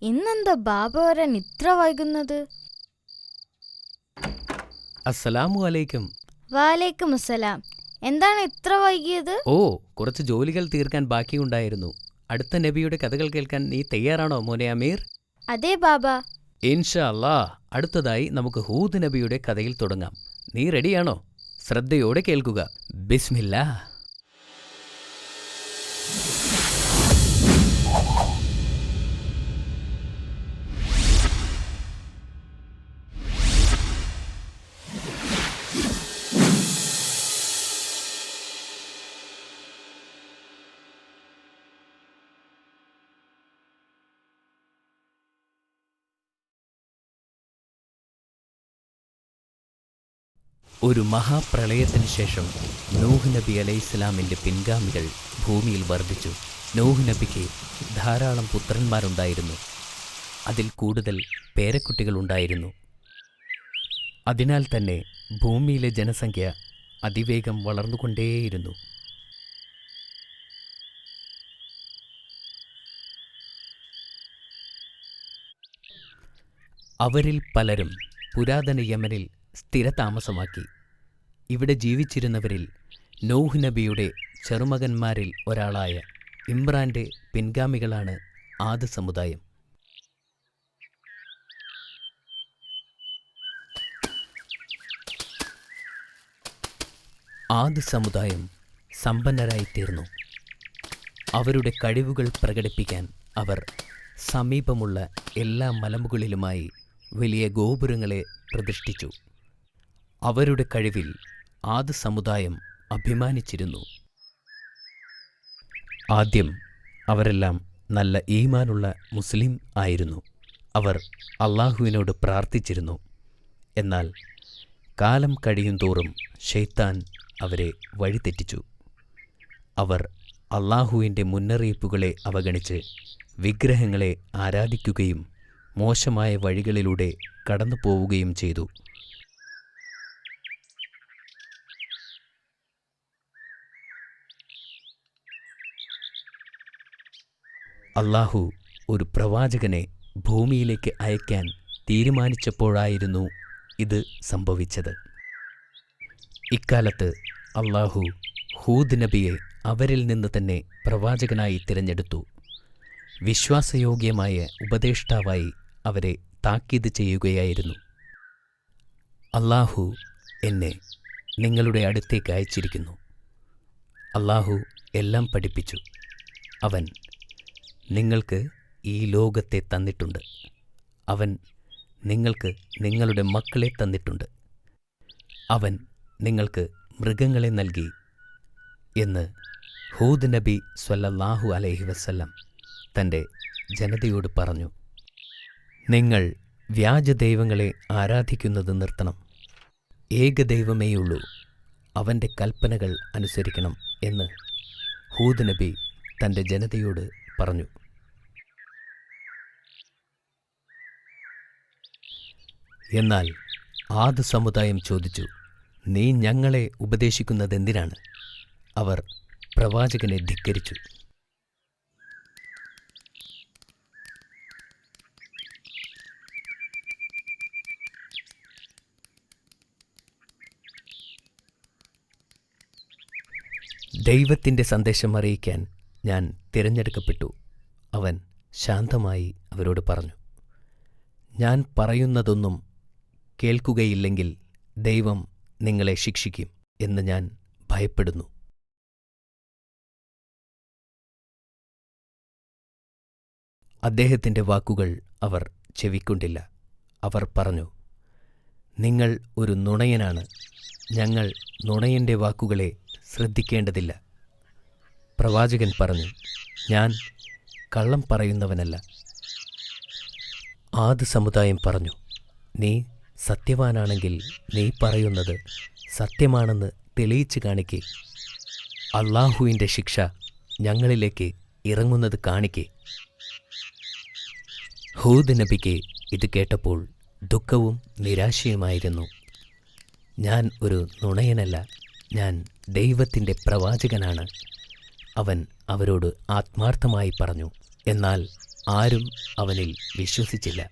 ഇന്നെന്താ ബാബ വരാൻ ഇത്ര വൈകുന്നത്? അസ്സലാമു അലൈക്കും. വാലേക്കും അസ്സലാം. എന്താണ് ഇത്ര വൈകിയത്? കുറച്ച് ജോലികൾ തീർക്കാൻ ബാക്കിയുണ്ടായിരുന്നു. അടുത്ത നബിയുടെ കഥകൾ കേൾക്കാൻ നീ തയ്യാറാണോ മോനെ അമീർ? അതെ ബാബ. ഇൻഷാ അല്ലാ. അടുത്തതായി നമുക്ക് ഹൂദ് നബിയുടെ കഥയിൽ തുടങ്ങാം. നീ റെഡിയാണോ? ശ്രദ്ധയോടെ കേൾക്കുക. ബിസ്മില്ലാ. ഒരു മഹാപ്രളയത്തിന് ശേഷം നൂഹ് നബി അലൈഹിസ്സലാമിൻ്റെ പിൻഗാമികൾ ഭൂമിയിൽ വർദ്ധിച്ചു. നൂഹ് നബിക്ക് ധാരാളം പുത്രന്മാരുണ്ടായിരുന്നു. അതിൽ കൂടുതൽ പേരക്കുട്ടികളുണ്ടായിരുന്നു. അതിനാൽ തന്നെ ഭൂമിയിലെ ജനസംഖ്യ അതിവേഗം വളർന്നുകൊണ്ടേയിരുന്നു. അവരിൽ പലരും പുരാതന യമനിൽ സ്ഥിരതാമസമാക്കി. ഇവിടെ ജീവിച്ചിരുന്നവരിൽ നൂഹ് നബിയുടെ ചെറുമകന്മാരിൽ ഒരാളായ ഇമ്രാൻ്റെ പിൻഗാമികളാണ് ആദ് സമുദായം. ആദ് സമുദായം സമ്പന്നരായിത്തീർന്നു. അവരുടെ കഴിവുകൾ പ്രകടിപ്പിക്കാൻ അവർ സമീപമുള്ള എല്ലാ മലമുകളിലുമായി വലിയ ഗോപുരങ്ങളെ പ്രതിഷ്ഠിച്ചു. അവരുടെ കഴിവിൽ ആദ് സമുദായം അഭിമാനിച്ചിരുന്നു. ആദ്യം അവരെല്ലാം നല്ല ഈമാനുള്ള മുസ്ലിം ആയിരുന്നു. അവർ അള്ളാഹുവിനോട് പ്രാർത്ഥിച്ചിരുന്നു. എന്നാൽ കാലം കഴിയുന്തോറും ശൈത്താൻ അവരെ വഴിതെറ്റിച്ചു. അവർ അള്ളാഹുവിൻ്റെ മുന്നറിയിപ്പുകളെ അവഗണിച്ച് വിഗ്രഹങ്ങളെ ആരാധിക്കുകയും മോശമായ വഴികളിലൂടെ കടന്നു പോവുകയും ചെയ്തു. അള്ളാഹു ഒരു പ്രവാചകനെ ഭൂമിയിലേക്ക് അയക്കാൻ തീരുമാനിച്ചപ്പോഴായിരുന്നു ഇത് സംഭവിച്ചത്. ഇക്കാലത്ത് അള്ളാഹു ഹൂദ് നബിയെ അവരിൽ നിന്ന് തന്നെ പ്രവാചകനായി തിരഞ്ഞെടുത്തു. വിശ്വാസയോഗ്യമായ ഉപദേഷ്ടാവായി അവരെ താക്കീത് ചെയ്യുകയായിരുന്നു. അള്ളാഹു എന്നെ നിങ്ങളുടെ അടുത്തേക്ക് അയച്ചിരിക്കുന്നു. അള്ളാഹു എല്ലാം പഠിപ്പിച്ചു. അവൻ നിങ്ങൾക്ക് ഈ ലോകത്തെ തന്നിട്ടുണ്ട്. അവൻ നിങ്ങൾക്ക് നിങ്ങളുടെ മക്കളെ തന്നിട്ടുണ്ട്. അവൻ നിങ്ങൾക്ക് മൃഗങ്ങളെ നൽകി എന്ന് ഹൂദ് നബി സ്വല്ലല്ലാഹു അലൈഹി വസല്ലം തൻ്റെ ജനതയോട് പറഞ്ഞു. നിങ്ങൾ വ്യാജദൈവങ്ങളെ ആരാധിക്കുന്നത് നിർത്തണം. ഏകദൈവമേയുള്ളൂ, അവൻ്റെ കൽപ്പനകൾ അനുസരിക്കണം എന്ന് ഹൂദ് നബി തൻ്റെ ജനതയോട് പറഞ്ഞു. എന്നാൽ ആദ് സമുദായം ചോദിച്ചു, നീ ഞങ്ങളെ ഉപദേശിക്കുന്നതെന്തിനാണ്? അവർ പ്രവാചകനെ ധിക്കരിച്ചു. ദൈവത്തിൻ്റെ സന്ദേശം അറിയിക്കാൻ ഞാൻ തിരഞ്ഞെടുക്കപ്പെട്ടു. അവൻ ശാന്തമായി അവരോട് പറഞ്ഞു, ഞാൻ പറയുന്നതൊന്നും കേൾക്കുകയില്ലെങ്കിൽ ദൈവം നിങ്ങളെ ശിക്ഷിക്കും എന്ന് ഞാൻ ഭയപ്പെടുന്നു. അദ്ദേഹത്തിൻ്റെ വാക്കുകൾ അവർ ചെവിക്കൊണ്ടില്ല. അവർ പറഞ്ഞു, നിങ്ങൾ ഒരു നുണയനാണ്. ഞങ്ങൾ നുണയൻ്റെ വാക്കുകളെ ശ്രദ്ധിക്കേണ്ടതില്ല. പ്രവാചകൻ പറഞ്ഞു, ഞാൻ കള്ളം പറയുന്നവനല്ല. ആദ് സമുദായം പറഞ്ഞു, നീ സത്യവാനാണെങ്കിൽ നീ പറയുന്നത് സത്യമാണെന്ന് തെളിയിച്ചു കാണിക്കേ. അള്ളാഹുവിൻ്റെ ശിക്ഷ ഞങ്ങളിലേക്ക് ഇറങ്ങുന്നത് കാണിക്കേ. ഹൂദ് നബിക്ക് ഇത് കേട്ടപ്പോൾ ദുഃഖവും നിരാശയുമായിരുന്നു. ഞാൻ ഒരു നുണയനല്ല, ഞാൻ ദൈവത്തിൻ്റെ പ്രവാചകനാണ്. അവൻ അവരോട് ആത്മാർത്ഥമായി പറഞ്ഞു. എന്നാൽ ആരും അവനിൽ വിശ്വസിച്ചില്ല.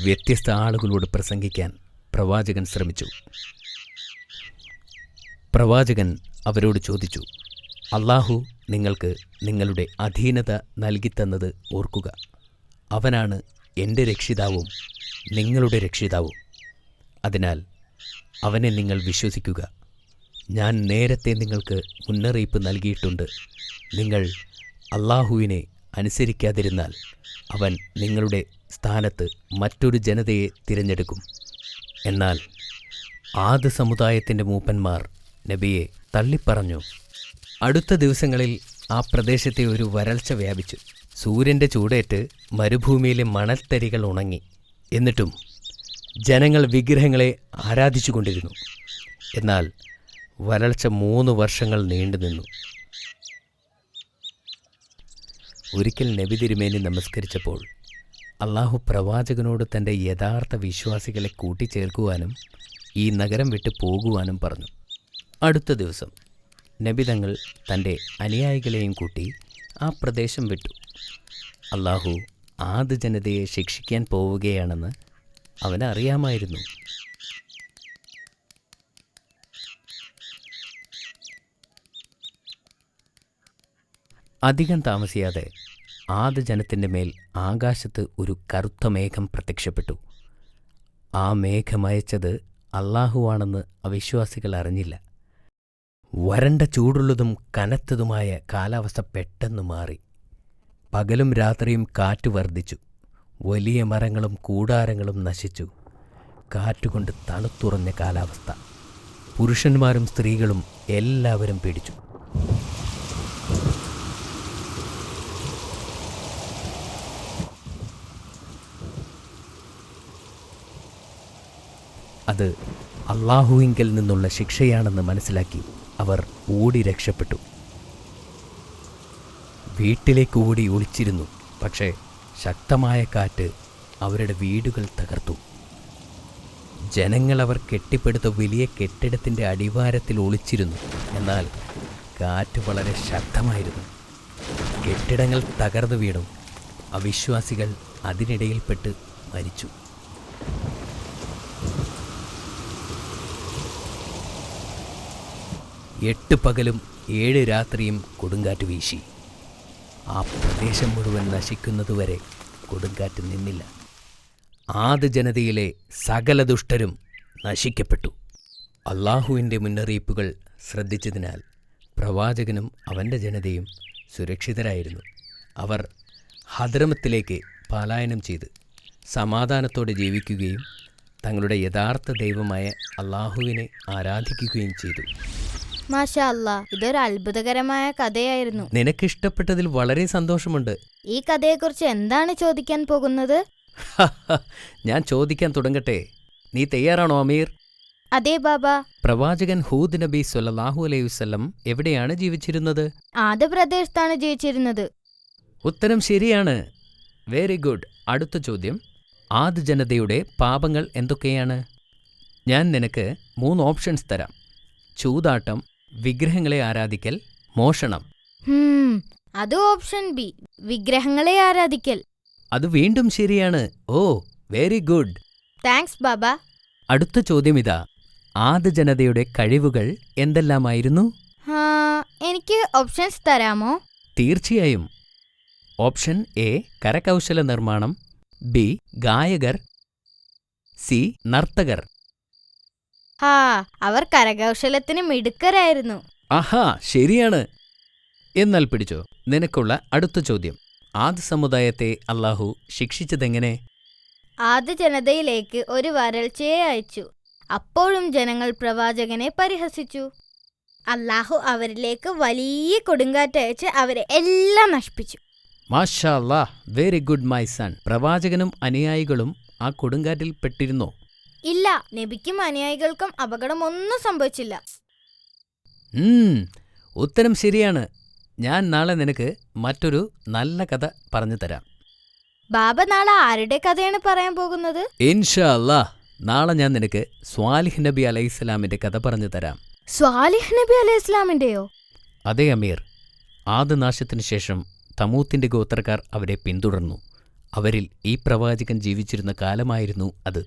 വ്യത്യസ്ത ആളുകളോട് പ്രസംഗിക്കാൻ പ്രവാചകൻ ശ്രമിച്ചു. പ്രവാചകൻ അവരോട് ചോദിച്ചു, അല്ലാഹു നിങ്ങൾക്ക് നിങ്ങളുടെ അധീനത നൽകിത്തന്നത് ഓർക്കുക. അവനാണ് എൻ്റെ രക്ഷിതാവും നിങ്ങളുടെ രക്ഷിതാവും. അതിനാൽ അവനെ നിങ്ങൾ വിശ്വസിക്കുക. ഞാൻ നേരത്തെ നിങ്ങൾക്ക് മുന്നറിയിപ്പ് നൽകിയിട്ടുണ്ട്. നിങ്ങൾ അല്ലാഹുവിനെ അനുസരിക്കാതിരുന്നാൽ അവൻ നിങ്ങളുടെ സ്ഥാനത്ത് മറ്റൊരു ജനതയെ തിരഞ്ഞെടുക്കും. എന്നാൽ ആദ് സമുദായത്തിൻ്റെ മൂപ്പന്മാർ നബിയെ തള്ളിപ്പറഞ്ഞു. അടുത്ത ദിവസങ്ങളിൽ ആ പ്രദേശത്തെ ഒരു വരൾച്ച വ്യാപിച്ചു. സൂര്യൻ്റെ ചൂടേറ്റ് മരുഭൂമിയിലെ മണൽത്തരികൾ ഉണങ്ങി. എന്നിട്ടും ജനങ്ങൾ വിഗ്രഹങ്ങളെ ആരാധിച്ചുകൊണ്ടിരുന്നു. എന്നാൽ വരൾച്ച 3 വർഷങ്ങൾ നീണ്ടുനിന്നു. ഒരിക്കൽ നബി തിരുമേനി നമസ്കരിച്ചപ്പോൾ അല്ലാഹു പ്രവാചകനോട് തൻ്റെ യഥാർത്ഥ വിശ്വാസികളെ കൂട്ടിച്ചേർക്കുവാനും ഈ നഗരം വിട്ട് പോകുവാനും പറഞ്ഞു. അടുത്ത ദിവസം നബി തങ്ങൾ തൻ്റെ അനുയായികളെയും കൂട്ടി ആ പ്രദേശം വിട്ടു. അല്ലാഹു ആദ് ജനതയെ ശിക്ഷിക്കാൻ പോവുകയാണെന്ന് അവനറിയാമായിരുന്നു. അധികം താമസിയാതെ ആദ് ജനത്തിൻ്റെ മേൽ ആകാശത്ത് ഒരു കറുത്ത മേഘം പ്രത്യക്ഷപ്പെട്ടു. ആ മേഘമയച്ചത് അല്ലാഹുവാണെന്ന് അവിശ്വാസികൾ അറിഞ്ഞില്ല. വരണ്ട ചൂടുള്ളതും കനത്തതുമായ കാലാവസ്ഥ പെട്ടെന്ന് മാറി. പകലും രാത്രിയും കാറ്റ് വർദ്ധിച്ചു. വലിയ മരങ്ങളും കൂടാരങ്ങളും നശിച്ചു. കാറ്റുകൊണ്ട് തണുത്തുറഞ്ഞ കാലാവസ്ഥ. പുരുഷന്മാരും സ്ത്രീകളും എല്ലാവരും പേടിച്ചു. അത് അല്ലാഹുവിങ്കൽ നിന്നുള്ള ശിക്ഷയാണെന്ന് മനസ്സിലാക്കി അവർ ഓടി രക്ഷപ്പെട്ടു. വീട്ടിലേക്ക് ഓടി ഒളിച്ചിരുന്നു. പക്ഷേ ശക്തമായ കാറ്റ് അവരുടെ വീടുകൾ തകർത്തു. ജനങ്ങൾ അവർ കെട്ടിപ്പടുത്ത വലിയ കെട്ടിടത്തിൻ്റെ അടിവാരത്തിൽ ഒളിച്ചിരുന്നു. എന്നാൽ കാറ്റ് വളരെ ശക്തമായിരുന്നു. കെട്ടിടങ്ങൾ തകർന്നു വീണു. അവിശ്വാസികൾ അതിനിടയിൽപ്പെട്ട് മരിച്ചു. എട്ട് പകലും 7 രാത്രിയും കൊടുങ്കാറ്റ് വീശി. ആ പ്രദേശം മുഴുവൻ നശിക്കുന്നതുവരെ കൊടുങ്കാറ്റ് നിന്നില്ല. ആദ് ജനതയിലെ സകല ദുഷ്ടരും നശിക്കപ്പെട്ടു. അല്ലാഹുവിൻ്റെ മുന്നറിയിപ്പുകൾ ശ്രദ്ധിച്ചതിനാൽ പ്രവാചകനും അവൻ്റെ ജനതയും സുരക്ഷിതരായിരുന്നു. അവർ ഹദ്രമത്തിലേക്ക് പലായനം ചെയ്ത് സമാധാനത്തോടെ ജീവിക്കുകയും തങ്ങളുടെ യഥാർത്ഥ ദൈവമായ അല്ലാഹുവിനെ ആരാധിക്കുകയും ചെയ്തു. മാഷാ അല്ലാ, ഇതൊരു അത്ഭുതകരമായ കഥയായിരുന്നു. നിനക്കിഷ്ടപ്പെട്ടതിൽ വളരെ സന്തോഷമുണ്ട്. ഈ കഥയെക്കുറിച്ച് എന്താണ് ചോദിക്കാൻ പോകുന്നത്? ഞാൻ ചോദിക്കാൻ തുടങ്ങട്ടെ. നീ തയ്യാറാണോ അമീർ? അതെ ബാബ. പ്രവാചകൻ ഹൂദ് നബി സ്വല്ലല്ലാഹു അലൈഹി വസല്ലം എവിടെയാണ് ജീവിച്ചിരുന്നത്? ആദ് പ്രദേശത്താണ് ജീവിച്ചിരുന്നത്. ഉത്തരം ശരിയാണ്. Very good. അടുത്ത ചോദ്യം, ആദ് ജനതയുടെ പാപങ്ങൾ എന്തൊക്കെയാണ്? ഞാൻ നിനക്ക് 3 ഓപ്ഷൻസ് തരാം. ചൂതാട്ടം, വിഗ്രഹങ്ങളെ ആരാധിക്കൽ, മോഷണം. അത് ഓപ്ഷൻ ബി, വിഗ്രഹങ്ങളെ ആരാധിക്കൽ. അത് വീണ്ടും ശരിയാണ്. ഓ, വെരി ഗുഡ്. താങ്ക്സ് ബാബ. അടുത്ത ചോദ്യം ഇതാ, ആദ് ജനതയുടെ കഴിവുകൾ എന്തെല്ലാമായിരുന്നു? എനിക്ക് ഓപ്ഷൻസ് തരാമോ? തീർച്ചയായും. ഓപ്ഷൻ എ കരകൗശല നിർമ്മാണം, ബി ഗായകർ, സി നർത്തകർ. അവർ കരകൗശലത്തിന് മിടുക്കരായിരുന്നു. ആഹാ, ശരിയാണ്. എന്നാൽ പിടിച്ചോ, നിനക്കുള്ള അടുത്ത ചോദ്യം. ആദ് സമുദായത്തെ അല്ലാഹു ശിക്ഷിച്ചതെങ്ങനെ? ആദ് ജനതയിലേക്ക് ഒരു വരൾച്ചയെ അയച്ചു. അപ്പോഴും ജനങ്ങൾ പ്രവാചകനെ പരിഹസിച്ചു. അല്ലാഹു അവരിലേക്ക് വലിയ കൊടുങ്കാറ്റയച്ച് അവരെ എല്ലാം നശിപ്പിച്ചു. മാഷാ അല്ലാഹ്, വെരി ഗുഡ് മൈ സൺ. പ്രവാചകനും അനുയായികളും ആ കൊടുങ്കാറ്റിൽ പെട്ടിരുന്നോ? ഇല്ല, നബിക്കും അനുയായികൾക്കും അപകടമൊന്നും സംഭവിച്ചില്ല. ഉത്തരം ശരിയാണ്. ഞാൻ നാളെ നിനക്ക് മറ്റൊരു നല്ല കഥ പറഞ്ഞു തരാം. ബാബ നാളെ ആരുടെ കഥയാണ് പറയാൻ പോകുന്നത്? ഇൻഷാ അല്ലാഹ്, നാളെ ഞാൻ നിനക്ക് സ്വാലിഹ് നബി അലൈഹിസ്സലാമിന്റെ കഥ പറഞ്ഞു തരാം. സ്വാലിഹ് നബി അലൈഹിസ്സലാമിന്റെയോ? അതെ അമീർ. ആദനാശത്തിനു ശേഷം തമൂത്തിന്റെ ഗോത്രക്കാർ അവരെ പിന്തുടർന്നു. അവരിൽ ഈ പ്രവാചകൻ ജീവിച്ചിരുന്ന കാലമായിരുന്നു അത്.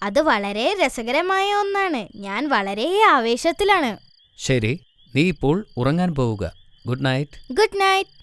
അത് വളരെ രസകരമായ ഒന്നാണ്. ഞാൻ വളരെ ആവേശത്തിലാണ്. ശരി, നീ ഇപ്പോൾ ഉറങ്ങാൻ പോവുക. Good night. Good night.